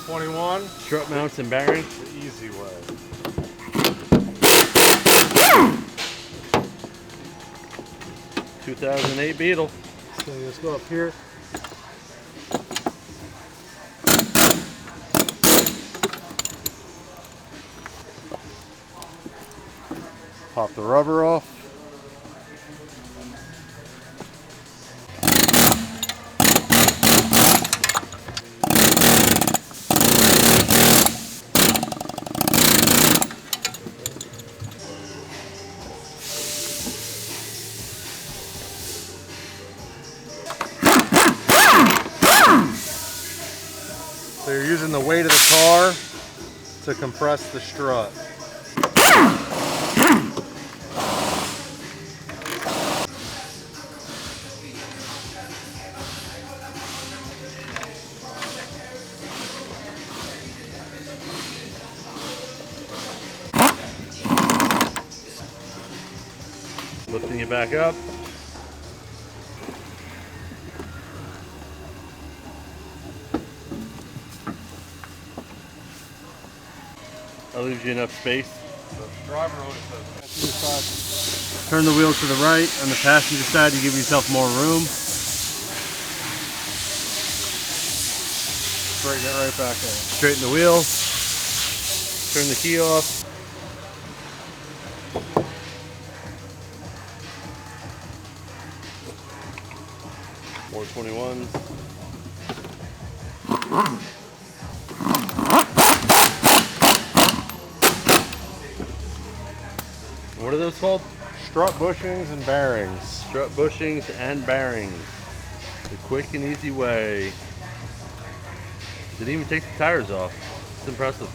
21. Strut mounts and bearings. The easy way. 2008 Beetle. So let's go up here. Pop the rubber off. So you're using the weight of the car to compress the strut. Lifting it back up. That leaves you enough space. Turn the wheel to the right. On the passenger side, you give yourself more room. Straighten it right back in. Straighten the wheel. Turn the key off. More 21s. What are those called? Strut bushings and bearings. Strut bushings and bearings. The quick and easy way. Didn't even take the tires off. It's impressive.